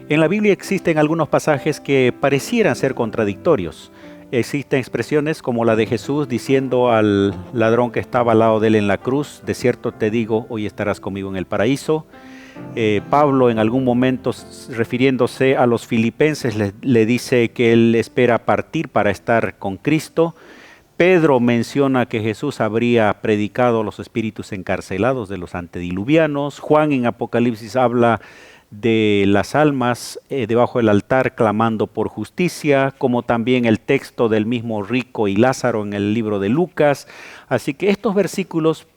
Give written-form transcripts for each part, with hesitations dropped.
En la Biblia existen algunos pasajes que parecieran ser contradictorios. Existen expresiones como la de Jesús diciendo al ladrón que estaba al lado de él en la cruz: de cierto te digo, hoy estarás conmigo en el paraíso. Pablo en algún momento, refiriéndose a los filipenses, le dice que él espera partir para estar con Cristo. Pedro menciona que Jesús habría predicado a los espíritus encarcelados de los antediluvianos. Juan en Apocalipsis habla de las almas debajo del altar clamando por justicia, como también el texto del mismo rico y Lázaro en el libro de Lucas. Así que estos versículos,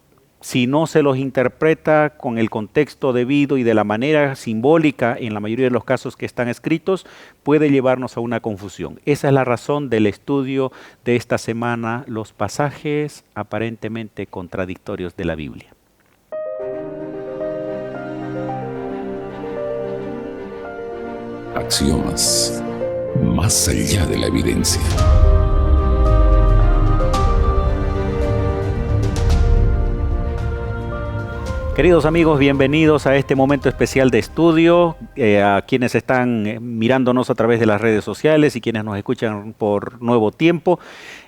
si no se los interpreta con el contexto debido y de la manera simbólica, en la mayoría de los casos que están escritos, puede llevarnos a una confusión. Esa es la razón del estudio de esta semana, los pasajes aparentemente contradictorios de la Biblia. Axiomas, más allá de la evidencia. Queridos amigos, bienvenidos a este momento especial de estudio, a quienes están mirándonos a través de las redes sociales y quienes nos escuchan por Nuevo Tiempo.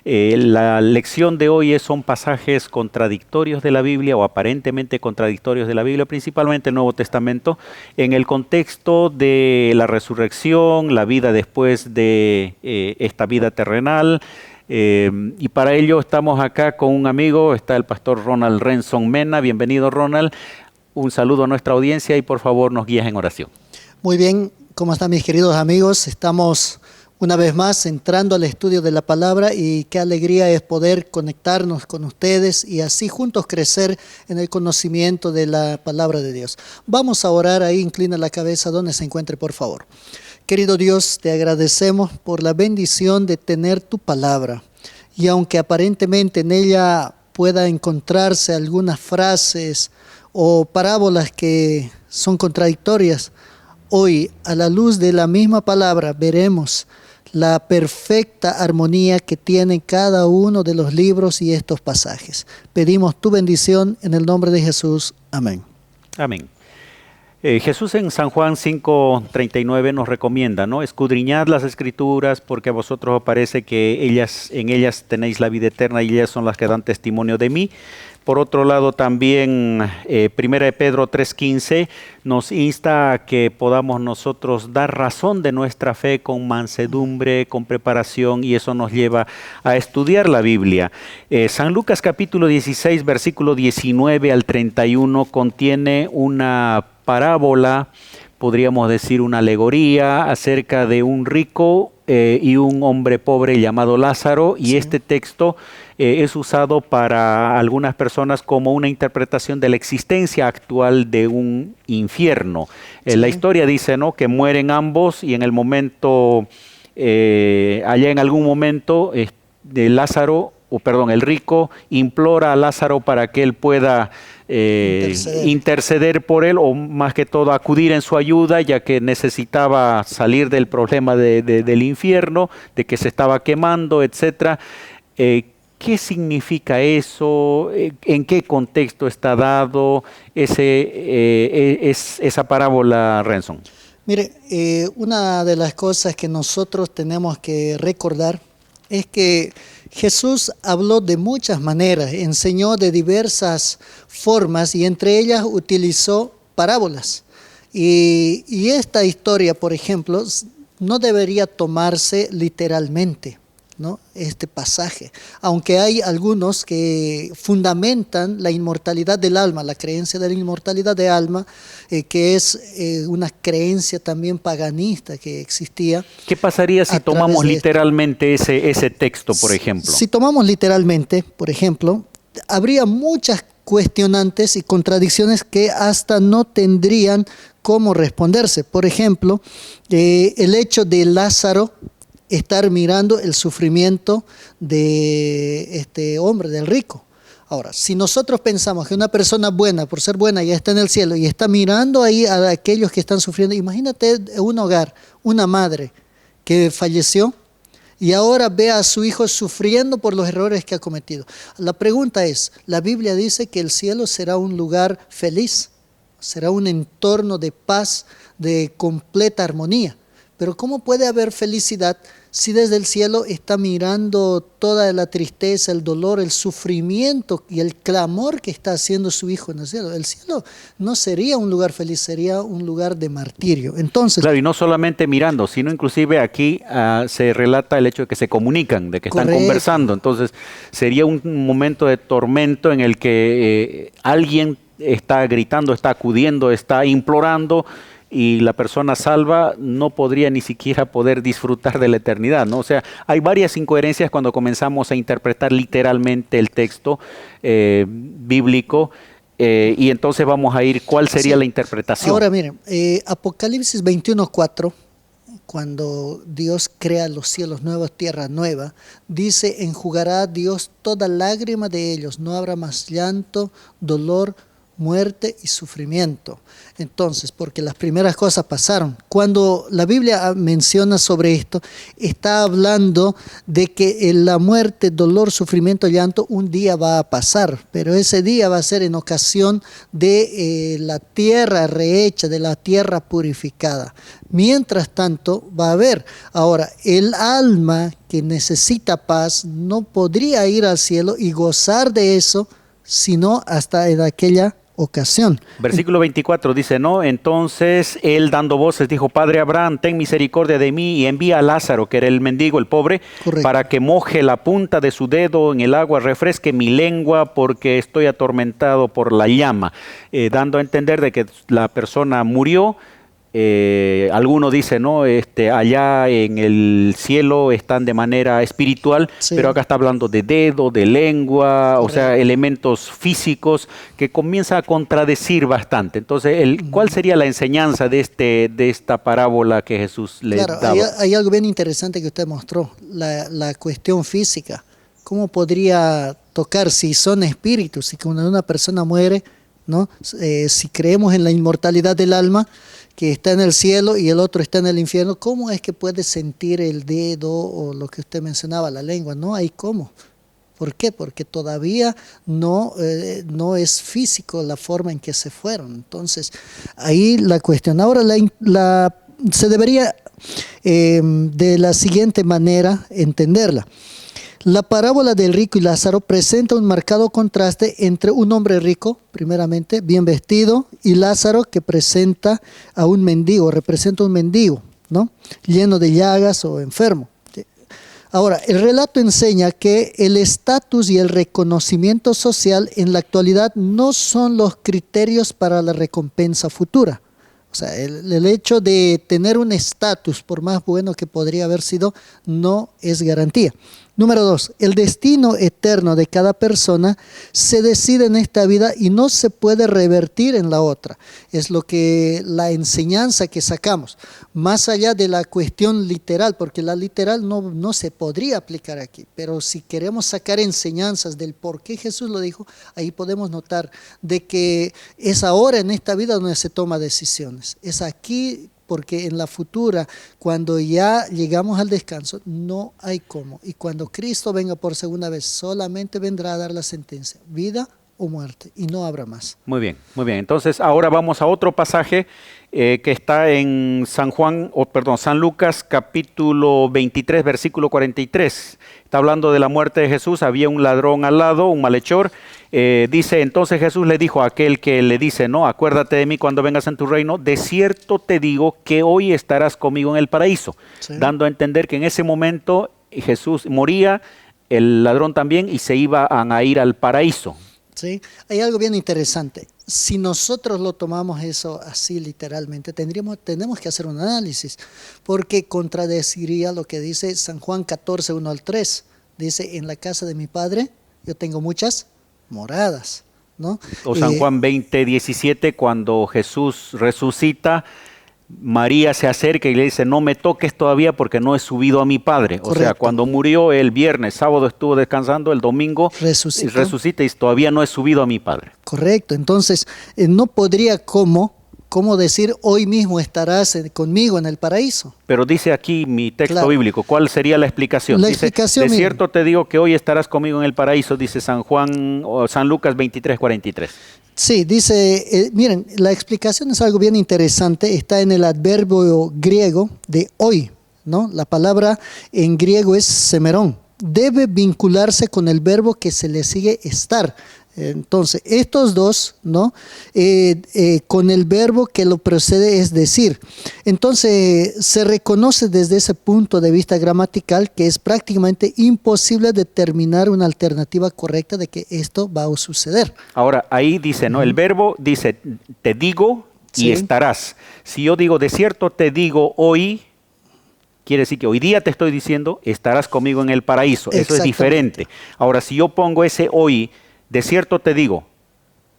La lección de hoy son pasajes contradictorios de la Biblia o aparentemente contradictorios de la Biblia, principalmente el Nuevo Testamento, en el contexto de la resurrección, la vida después de esta vida terrenal. Y para ello estamos acá con un amigo, está el pastor Ronald Renson Mena. Bienvenido, Ronald. Un saludo a nuestra audiencia y por favor nos guías en oración. Muy bien, ¿cómo están mis queridos amigos? Estamos una vez más entrando al estudio de la palabra y qué alegría es poder conectarnos con ustedes y así juntos crecer en el conocimiento de la palabra de Dios. Vamos a orar ahí, inclina la cabeza donde se encuentre, por favor. Querido Dios, te agradecemos por la bendición de tener tu palabra. Y aunque aparentemente en ella pueda encontrarse algunas frases o parábolas que son contradictorias, hoy a la luz de la misma palabra veremos la perfecta armonía que tienen cada uno de los libros y estos pasajes. Pedimos tu bendición en el nombre de Jesús. Amén. Amén. Jesús en San Juan 5:39 nos recomienda, ¿no? Escudriñad las Escrituras porque a vosotros os parece que en ellas tenéis la vida eterna y ellas son las que dan testimonio de mí. Por otro lado también 1 de Pedro 3:15 nos insta a que podamos nosotros dar razón de nuestra fe con mansedumbre, con preparación, y eso nos lleva a estudiar la Biblia. San Lucas capítulo 16 versículo 19 al 31 contiene una parábola, podríamos decir una alegoría acerca de un rico y un hombre pobre llamado Lázaro, y este texto es usado para algunas personas como una interpretación de la existencia actual de un infierno. La historia dice, ¿no?, que mueren ambos y en el momento, allá en algún momento, el rico implora a Lázaro para que él pueda interceder por él, o más que todo acudir en su ayuda, ya que necesitaba salir del problema del infierno, de que se estaba quemando, etc. ¿Qué significa eso? ¿En qué contexto está dado esa parábola, Renson? Mire, una de las cosas que nosotros tenemos que recordar es que Jesús habló de muchas maneras, enseñó de diversas formas y entre ellas utilizó parábolas. Y esta historia, por ejemplo, no debería tomarse literalmente, ¿no?, este pasaje, aunque hay algunos que fundamentan la inmortalidad del alma, la creencia de la inmortalidad del alma, que es una creencia también paganista que existía. ¿Qué pasaría si tomamos literalmente ese texto, por ejemplo? Si tomamos literalmente, por ejemplo, habría muchas cuestionantes y contradicciones que hasta no tendrían cómo responderse. Por ejemplo, el hecho de Lázaro estar mirando el sufrimiento de este hombre, del rico. Ahora, si nosotros pensamos que una persona buena, por ser buena, ya está en el cielo y está mirando ahí a aquellos que están sufriendo, imagínate un hogar, una madre que falleció y ahora ve a su hijo sufriendo por los errores que ha cometido. La pregunta es, la Biblia dice que el cielo será un lugar feliz, será un entorno de paz, de completa armonía. Pero ¿cómo puede haber felicidad si desde el cielo está mirando toda la tristeza, el dolor, el sufrimiento y el clamor que está haciendo su hijo en el cielo? El cielo no sería un lugar feliz, sería un lugar de martirio. Entonces, Claro, y no solamente mirando, sino inclusive aquí se relata el hecho de que se comunican, de que están correcto. conversando. Entonces sería un momento de tormento en el que alguien está gritando, está acudiendo, está implorando, y la persona salva no podría ni siquiera poder disfrutar de la eternidad, ¿no? O sea, hay varias incoherencias cuando comenzamos a interpretar literalmente el texto bíblico, y entonces vamos a ir, ¿cuál sería Sí. la interpretación? Ahora miren, Apocalipsis 21:4, cuando Dios crea los cielos nuevos, tierra nueva, dice, enjugará Dios toda lágrima de ellos, no habrá más llanto, dolor, muerte y sufrimiento. Entonces, porque las primeras cosas pasaron. Cuando la Biblia menciona sobre esto, está hablando de que la muerte, dolor, sufrimiento, llanto, un día va a pasar, pero ese día va a ser en ocasión de la tierra rehecha, de la tierra purificada. Mientras tanto, va a haber. Ahora, el alma que necesita paz no podría ir al cielo y gozar de eso, sino hasta en aquella ocasión. Versículo 24 dice, ¿no? Entonces él dando voces dijo, Padre Abraham, ten misericordia de mí y envía a Lázaro, que era el mendigo, el pobre, Correcto. para que moje la punta de su dedo en el agua, refresque mi lengua porque estoy atormentado por la llama, dando a entender de que la persona murió. Algunos dicen, ¿no? Allá en el cielo están de manera espiritual, Sí. pero acá está hablando de dedo, de lengua, o sea, Correcto. elementos físicos que comienza a contradecir bastante. Entonces, ¿cuál sería la enseñanza de esta parábola que Jesús le Claro, daba? hay algo bien interesante que usted mostró, la cuestión física. ¿Cómo podría tocar si son espíritus? Si cuando una persona muere, ¿no? Si creemos en la inmortalidad del alma, que está en el cielo y el otro está en el infierno, ¿cómo es que puede sentir el dedo o lo que usted mencionaba, la lengua? No hay cómo. ¿Por qué? Porque todavía no es físico la forma en que se fueron. Entonces, ahí la cuestión. Ahora se debería de la siguiente manera entenderla. La parábola del rico y Lázaro presenta un marcado contraste entre un hombre rico, primeramente, bien vestido, y Lázaro, que presenta a un mendigo, representa un mendigo, ¿no? Lleno de llagas o enfermo. Ahora, el relato enseña que el estatus y el reconocimiento social en la actualidad no son los criterios para la recompensa futura. O sea, el hecho de tener un estatus, por más bueno que podría haber sido, no es garantía. Número 2, el destino eterno de cada persona se decide en esta vida y no se puede revertir en la otra. Es lo que la enseñanza que sacamos, más allá de la cuestión literal, porque la literal no se podría aplicar aquí, pero si queremos sacar enseñanzas del por qué Jesús lo dijo, ahí podemos notar de que es ahora en esta vida donde se toma decisiones. Es aquí porque en la futura, cuando ya llegamos al descanso, no hay cómo. Y cuando Cristo venga por segunda vez, solamente vendrá a dar la sentencia, vida o muerte, y no habrá más. Muy bien, muy bien. Entonces, ahora vamos a otro pasaje que está en San Lucas, capítulo 23, versículo 43. Está hablando de la muerte de Jesús. Había un ladrón al lado, un malhechor. Dice, entonces Jesús le dijo a aquel que le dice, no, acuérdate de mí cuando vengas en tu reino. De cierto te digo que hoy estarás conmigo en el paraíso. Sí. Dando a entender que en ese momento Jesús moría, el ladrón también, y se iban a ir al paraíso. ¿Sí? Hay algo bien interesante. Si nosotros lo tomamos eso así literalmente, tenemos que hacer un análisis, porque contradeciría lo que dice San Juan 14, 1 al 3. Dice, en la casa de mi Padre yo tengo muchas moradas, ¿no? O San Juan 20, 17, cuando Jesús resucita, María se acerca y le dice, no me toques todavía porque no he subido a mi Padre. O sea, Correcto. cuando murió el viernes, sábado estuvo descansando, el domingo resucita y todavía no he subido a mi Padre. Correcto. Entonces, no podría ¿cómo decir hoy mismo estarás conmigo en el paraíso? Pero dice aquí mi texto Claro. bíblico, ¿cuál sería la explicación? La Dice, explicación, de miren. cierto te digo que hoy estarás conmigo en el paraíso, dice San Juan o San Lucas 23:43. Sí, dice, miren, la explicación es algo bien interesante, está en el adverbio griego de hoy, ¿no? La palabra en griego es semerón, debe vincularse con el verbo que se le sigue estar. Entonces, estos dos, ¿no? Con el verbo que lo precede es decir. Entonces, se reconoce desde ese punto de vista gramatical que es prácticamente imposible determinar una alternativa correcta de que esto va a suceder. Ahora, ahí dice, ¿no? El verbo dice, te digo y Sí. estarás. Si yo digo, de cierto te digo hoy, quiere decir que hoy día te estoy diciendo, estarás conmigo en el paraíso. Eso es Exactamente. diferente. Ahora, si yo pongo ese hoy, de cierto te digo,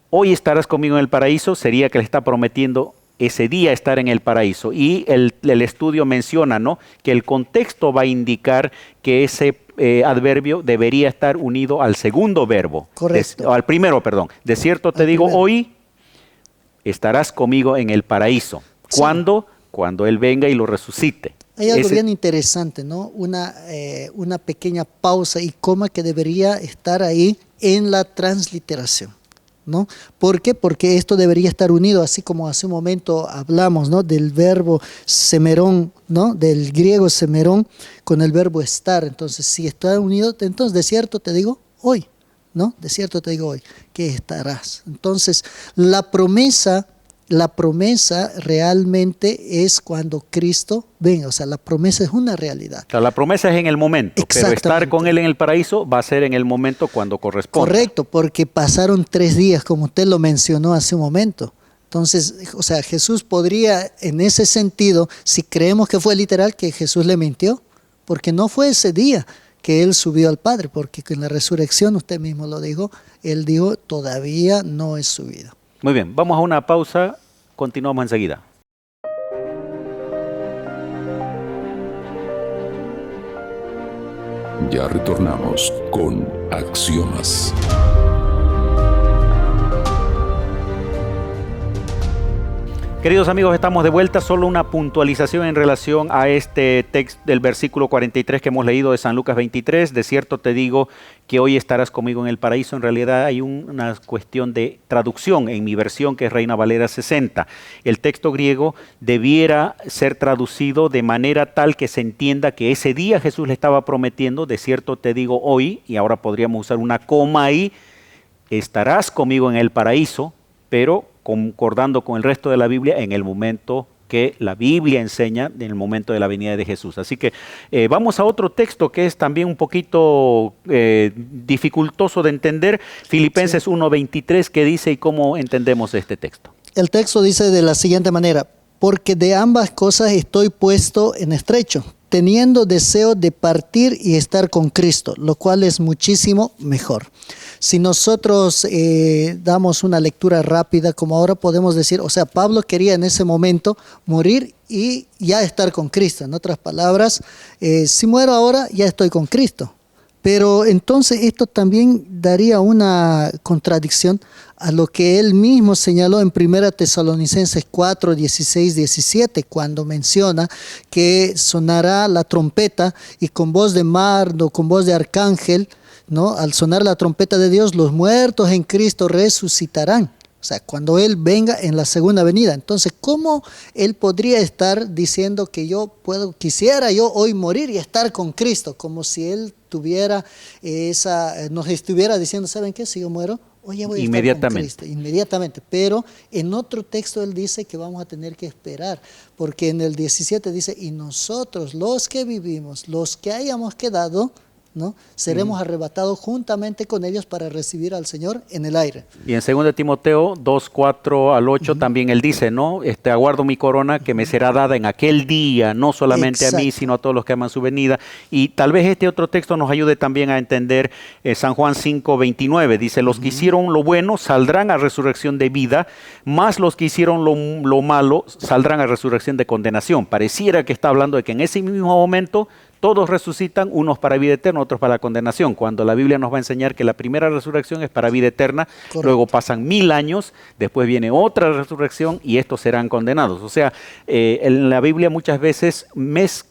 hoy estarás conmigo en el paraíso, sería que le está prometiendo ese día estar en el paraíso. Y el estudio menciona, ¿no?, que el contexto va a indicar que ese adverbio debería estar unido al segundo verbo. Correcto. Al primero, perdón. De cierto te Al digo, primero. hoy estarás conmigo en el paraíso. Sí. ¿Cuándo? Cuando Él venga y lo resucite. Hay algo Ese- bien interesante, ¿no? Una pequeña pausa y coma que debería estar ahí en la transliteración, ¿no? ¿Por qué? Porque esto debería estar unido, así como hace un momento hablamos, ¿no?, del verbo semerón, ¿no?, del griego semerón con el verbo estar. Entonces, si está unido, entonces de cierto te digo hoy, ¿no? De cierto te digo hoy que estarás. Entonces, la promesa realmente es cuando Cristo venga, o sea, la promesa es una realidad. O sea, la promesa es en el momento, pero estar Exactamente. con Él en el paraíso va a ser en el momento cuando corresponda. Correcto, porque pasaron 3 días, como usted lo mencionó hace un momento. Entonces, o sea, Jesús podría, en ese sentido, si creemos que fue literal, que Jesús le mintió, porque no fue ese día que Él subió al Padre, porque en la resurrección, usted mismo lo dijo, Él dijo, todavía no he subido. Muy bien, vamos a una pausa, continuamos enseguida. Ya retornamos con Axiomas. Queridos amigos, estamos de vuelta. Solo una puntualización en relación a este texto del versículo 43 que hemos leído de San Lucas 23. De cierto te digo que hoy estarás conmigo en el paraíso. En realidad hay una cuestión de traducción en mi versión, que es Reina Valera 60. El texto griego debiera ser traducido de manera tal que se entienda que ese día Jesús le estaba prometiendo, de cierto te digo hoy, y ahora podríamos usar una coma ahí, estarás conmigo en el paraíso, pero concordando con el resto de la Biblia en el momento que la Biblia enseña, en el momento de la venida de Jesús. Así que vamos a otro texto que es también un poquito dificultoso de entender, Filipenses 1:23, que dice y cómo entendemos este texto. El texto dice de la siguiente manera: porque de ambas cosas estoy puesto en estrecho, teniendo deseo de partir y estar con Cristo, lo cual es muchísimo mejor. Si nosotros damos una lectura rápida, como ahora podemos decir, o sea, Pablo quería en ese momento morir y ya estar con Cristo. En otras palabras, si muero ahora, ya estoy con Cristo. Pero entonces esto también daría una contradicción a lo que él mismo señaló en 1 Tesalonicenses 4, 16, 17, cuando menciona que sonará la trompeta y con voz de mar o con voz de arcángel, ¿no?, al sonar la trompeta de Dios, los muertos en Cristo resucitarán. O sea, cuando Él venga en la segunda venida. Entonces, ¿cómo Él podría estar diciendo que quisiera yo hoy morir y estar con Cristo? Como si Él tuviera nos estuviera diciendo, ¿saben qué? Si yo muero, hoy ya voy a estar con Cristo. Inmediatamente. Pero en otro texto Él dice que vamos a tener que esperar. Porque en el 17 dice, y nosotros, los que vivimos, los que hayamos quedado, ¿no? Seremos arrebatados juntamente con ellos para recibir al Señor en el aire. Y en 2 Timoteo 2, 4 al 8 también él dice, ¿no? Aguardo mi corona que me será dada en aquel día, no solamente a mí, sino a todos los que aman su venida. Y tal vez este otro texto nos ayude también a entender San Juan 5, 29. Dice, los que hicieron lo bueno saldrán a resurrección de vida, más los que hicieron lo malo saldrán a resurrección de condenación. Pareciera que está hablando de que en ese mismo momento todos resucitan, unos para vida eterna, otros para la condenación, cuando la Biblia nos va a enseñar que la primera resurrección es para vida eterna. Correcto. Luego pasan 1000 años, después viene otra resurrección y estos serán condenados. O sea, en la Biblia muchas veces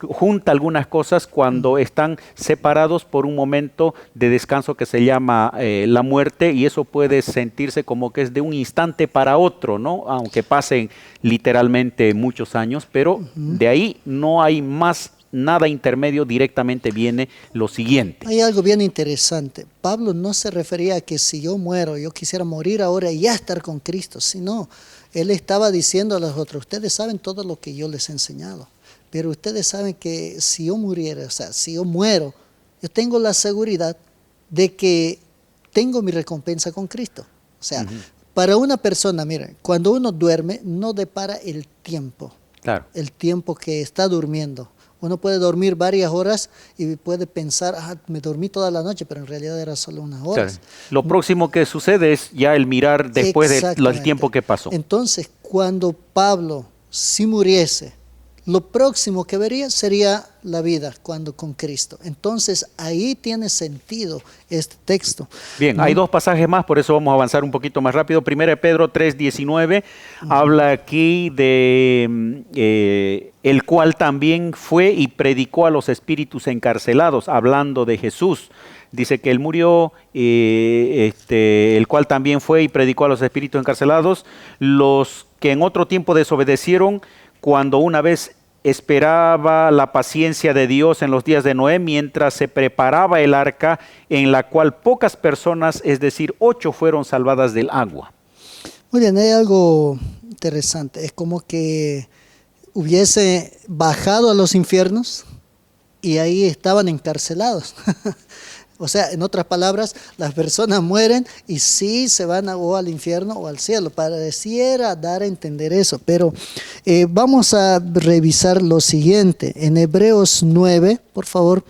junta algunas cosas cuando están separados por un momento de descanso que se llama la muerte, y eso puede sentirse como que es de un instante para otro, ¿no? Aunque pasen literalmente muchos años, pero de ahí no hay más nada intermedio, directamente viene lo siguiente. Hay algo bien interesante. Pablo no se refería a que si yo muero, yo quisiera morir ahora y ya estar con Cristo, sino él estaba diciendo a los otros, ustedes saben todo lo que yo les he enseñado, pero ustedes saben que si yo muriera, o sea, si yo muero, yo tengo la seguridad de que tengo mi recompensa con Cristo. O sea, para una persona, miren, cuando uno duerme, no depara el tiempo, claro, el tiempo que está durmiendo. Uno puede dormir varias horas y puede pensar, me dormí toda la noche, pero en realidad era solo unas horas. Claro. Lo próximo que sucede es ya el mirar después del tiempo que pasó. Entonces, cuando Pablo, si muriese, lo próximo que vería sería la vida cuando con Cristo. Entonces, ahí tiene sentido este texto. Bien, hay dos pasajes más, por eso vamos a avanzar un poquito más rápido. 1 Pedro 3:19 habla aquí de el cual también fue y predicó a los espíritus encarcelados, hablando de Jesús. Dice que él murió, el cual también fue y predicó a los espíritus encarcelados, los que en otro tiempo desobedecieron, cuando una vez esperaba la paciencia de Dios en los días de Noé, mientras se preparaba el arca, en la cual pocas personas, es decir, 8, fueron salvadas del agua. Muy bien, hay algo interesante. Es como que hubiese bajado a los infiernos y ahí estaban encarcelados. O sea, en otras palabras, las personas mueren y sí se van o al infierno o al cielo. Pareciera dar a entender eso, pero vamos a revisar lo siguiente. En Hebreos 9, por favor,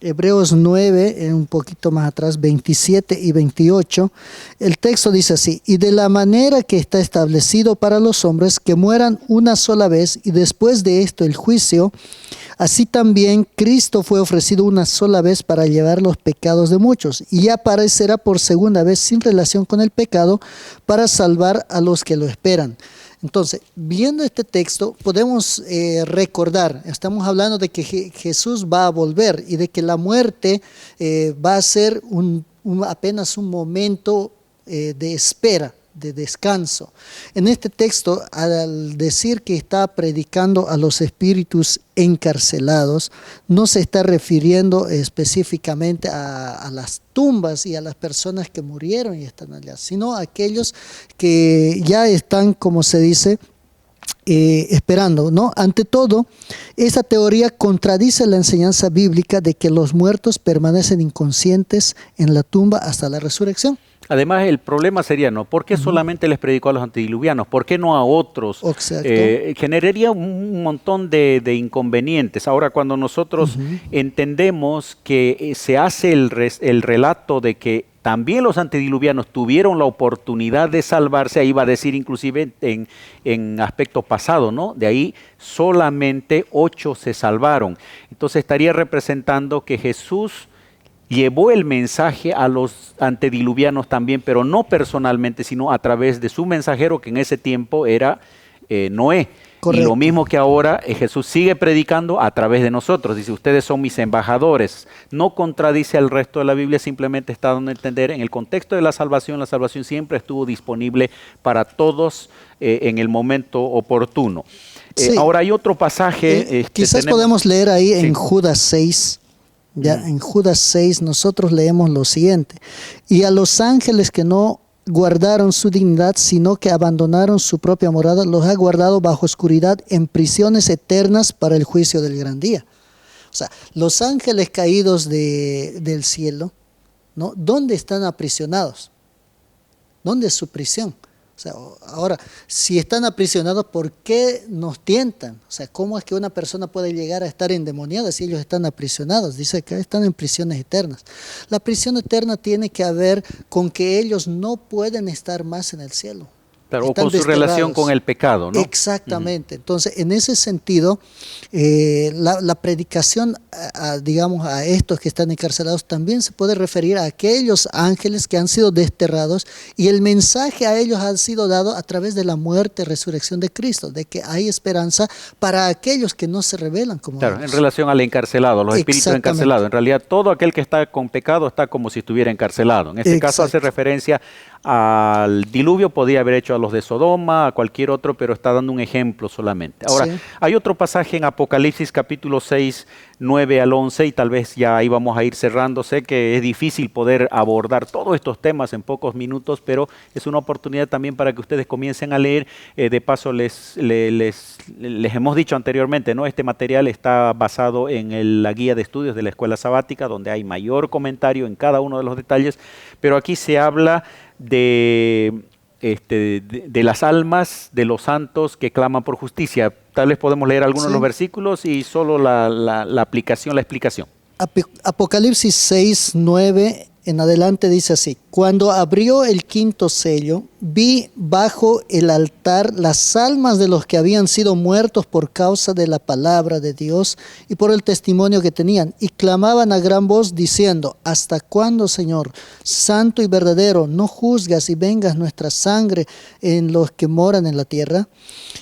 Hebreos 9, un poquito más atrás, 27 y 28, el texto dice así: y de la manera que está establecido para los hombres que mueran una sola vez y después de esto el juicio, así también Cristo fue ofrecido una sola vez para llevar los pecados de muchos, y aparecerá por segunda vez sin relación con el pecado para salvar a los que lo esperan. Entonces, viendo este texto, podemos recordar, estamos hablando de que Jesús va a volver y de que la muerte va a ser apenas un momento de espera, de descanso. En este texto, al decir que está predicando a los espíritus encarcelados, no se está refiriendo específicamente a las tumbas y a las personas que murieron y están allá, sino a aquellos que ya están, como se dice, esperando, ¿no? Ante todo, esa teoría contradice la enseñanza bíblica de que los muertos permanecen inconscientes en la tumba hasta la resurrección. Además, el problema sería, ¿no? ¿Por qué solamente les predicó a los antediluvianos? ¿Por qué no a otros? Generaría un montón de inconvenientes. Ahora, cuando nosotros entendemos que se hace el relato de que también los antediluvianos tuvieron la oportunidad de salvarse, ahí va a decir inclusive en aspecto pasado, ¿no? De ahí solamente 8 se salvaron. Entonces estaría representando que Jesús llevó el mensaje a los antediluvianos también, pero no personalmente, sino a través de su mensajero, que en ese tiempo era Noé. Correcto. Y lo mismo que ahora Jesús sigue predicando a través de nosotros. Dice, ustedes son mis embajadores. No contradice al resto de la Biblia, simplemente está dando a entender en el contexto de la salvación siempre estuvo disponible para todos en el momento oportuno. Sí. Ahora hay otro pasaje. Quizás podemos leer ahí en Judas 6. Ya en Judas 6 nosotros leemos lo siguiente: y a los ángeles que no guardaron su dignidad, sino que abandonaron su propia morada, los ha guardado bajo oscuridad en prisiones eternas para el juicio del gran día. O sea, los ángeles caídos del cielo, ¿no? ¿Dónde están aprisionados? ¿Dónde es su prisión? O sea, ahora, si están aprisionados, ¿por qué nos tientan? O sea, ¿cómo es que una persona puede llegar a estar endemoniada si ellos están aprisionados? Dice que están en prisiones eternas. La prisión eterna tiene que ver con que ellos no pueden estar más en el cielo. Claro, o con su relación con el pecado, ¿no? Exactamente. Entonces, en ese sentido, la predicación, digamos, a estos que están encarcelados también se puede referir a aquellos ángeles que han sido desterrados, y el mensaje a ellos ha sido dado a través de la muerte y resurrección de Cristo, de que hay esperanza para aquellos que no se rebelan como Claro, ellos. en relación al encarcelado, los espíritus encarcelados. En realidad, todo aquel que está con pecado está como si estuviera encarcelado. En este caso hace referencia al diluvio, podía haber hecho a los de Sodoma, a cualquier otro, pero está dando un ejemplo solamente. Ahora, Sí. hay otro pasaje en Apocalipsis capítulo 6, 9 al 11, y tal vez ya ahí vamos a ir cerrando. Sé que es difícil poder abordar todos estos temas en pocos minutos, pero es una oportunidad también para que ustedes comiencen a leer. De paso, les hemos dicho anteriormente, ¿no? Este material está basado en la guía de estudios de la Escuela Sabática, donde hay mayor comentario en cada uno de los detalles, pero aquí se habla de las almas de los santos que claman por justicia. Tal vez podemos leer algunos de los versículos y solo la explicación. Apocalipsis 6, 9 en adelante dice así: cuando abrió el quinto sello, vi bajo el altar las almas de los que habían sido muertos por causa de la palabra de Dios y por el testimonio que tenían, y clamaban a gran voz diciendo: ¿hasta cuándo, Señor, santo y verdadero, no juzgas y vengas nuestra sangre en los que moran en la tierra?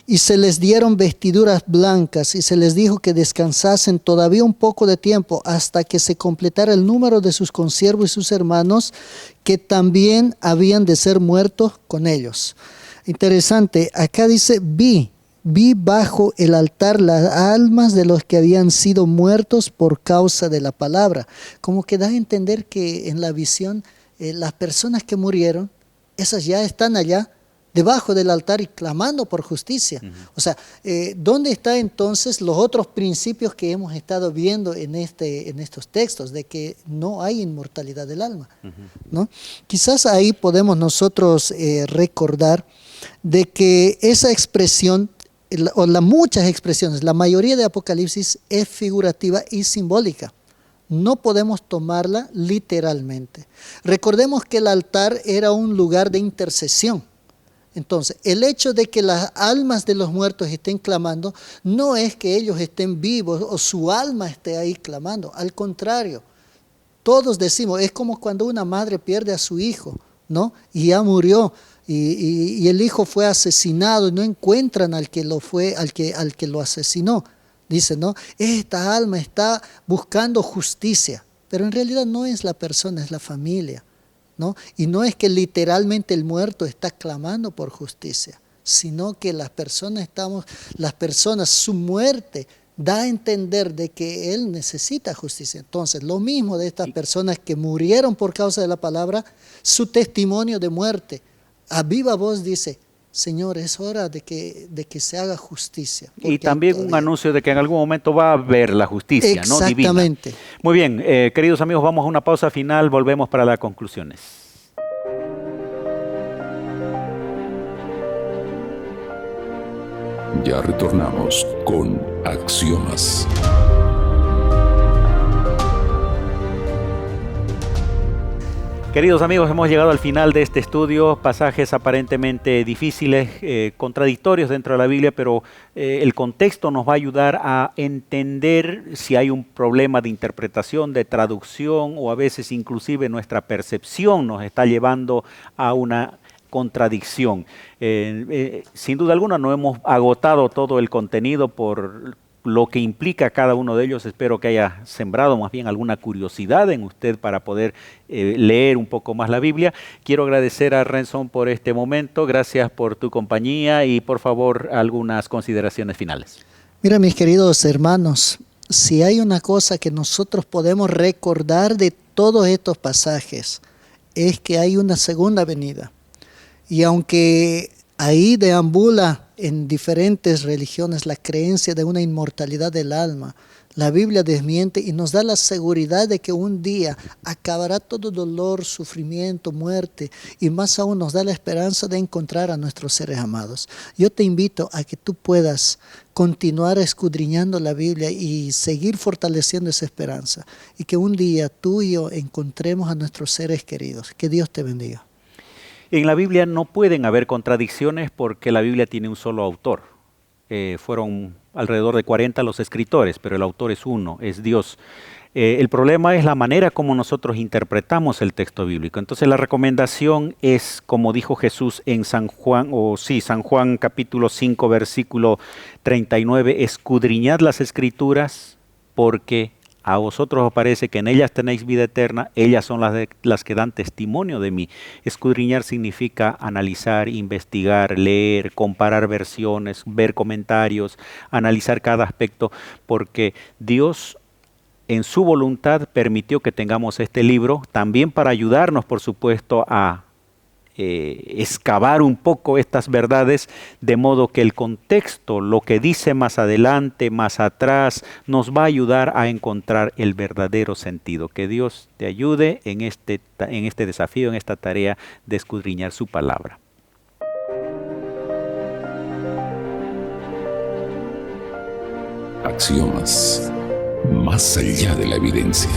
Y se les dieron vestiduras blancas, y se les dijo que descansasen todavía un poco de tiempo hasta que se completara el número de sus consiervos y sus hermanos, que también habían de ser muertos con ellos. Interesante, acá dice vi bajo el altar las almas de los que habían sido muertos por causa de la palabra. Como que da a entender que en la visión las personas que murieron, esas ya están allá debajo del altar y clamando por justicia. O sea, ¿dónde están entonces los otros principios que hemos estado viendo en estos textos, de que no hay inmortalidad del alma? ¿No? Quizás ahí podemos nosotros recordar de que esa expresión, muchas expresiones, la mayoría de Apocalipsis es figurativa y simbólica. No podemos tomarla literalmente. Recordemos que el altar era un lugar de intercesión. Entonces, el hecho de que las almas de los muertos estén clamando, no es que ellos estén vivos o su alma esté ahí clamando. Al contrario, todos decimos, es como cuando una madre pierde a su hijo, ¿no? Y ya murió, y el hijo fue asesinado, y no encuentran al que lo asesinó. Dice, ¿no? Esta alma está buscando justicia, pero en realidad no es la persona, es la familia, ¿no? Y no es que literalmente el muerto está clamando por justicia, sino que las personas, su muerte da a entender de que él necesita justicia. Entonces, lo mismo de estas personas que murieron por causa de la palabra, su testimonio de muerte, a viva voz dice: Señor, es hora de que se haga justicia. Y también un anuncio de que en algún momento va a haber la justicia, ¿no? Divina. Exactamente. Muy bien, queridos amigos, vamos a una pausa final, volvemos para las conclusiones. Ya retornamos con Axiomas. Queridos amigos, hemos llegado al final de este estudio, pasajes aparentemente difíciles, contradictorios dentro de la Biblia, pero el contexto nos va a ayudar a entender si hay un problema de interpretación, de traducción, o a veces inclusive nuestra percepción nos está llevando a una contradicción. Sin duda alguna no hemos agotado todo el contenido por lo que implica cada uno de ellos. Espero que haya sembrado más bien alguna curiosidad en usted para poder leer un poco más la Biblia. Quiero agradecer a Renson por este momento. Gracias por tu compañía y por favor algunas consideraciones finales. Mira, mis queridos hermanos, si hay una cosa que nosotros podemos recordar de todos estos pasajes, es que hay una segunda venida. Y aunque ahí deambula en diferentes religiones la creencia de una inmortalidad del alma, La Biblia desmiente y nos da la seguridad de que un día acabará todo dolor, sufrimiento, muerte, y más aún nos da la esperanza de encontrar a nuestros seres amados. Yo te invito a que tú puedas continuar escudriñando la Biblia y seguir fortaleciendo esa esperanza, y que un día tú y yo encontremos a nuestros seres queridos. Que Dios te bendiga. En la Biblia no pueden haber contradicciones porque la Biblia tiene un solo autor. Fueron alrededor de 40 los escritores, pero el autor es uno, es Dios. El problema es la manera como nosotros interpretamos el texto bíblico. Entonces la recomendación es, como dijo Jesús en San Juan capítulo 5, versículo 39, escudriñad las Escrituras porque a vosotros os parece que en ellas tenéis vida eterna, ellas son las que dan testimonio de mí. Escudriñar significa analizar, investigar, leer, comparar versiones, ver comentarios, analizar cada aspecto, porque Dios en su voluntad permitió que tengamos este libro, también para ayudarnos, por supuesto, a excavar un poco estas verdades, de modo que el contexto, lo que dice más adelante, más atrás, nos va a ayudar a encontrar el verdadero sentido. Que Dios te ayude en este desafío, en esta tarea de escudriñar su palabra. Axiomas, más allá de la evidencia.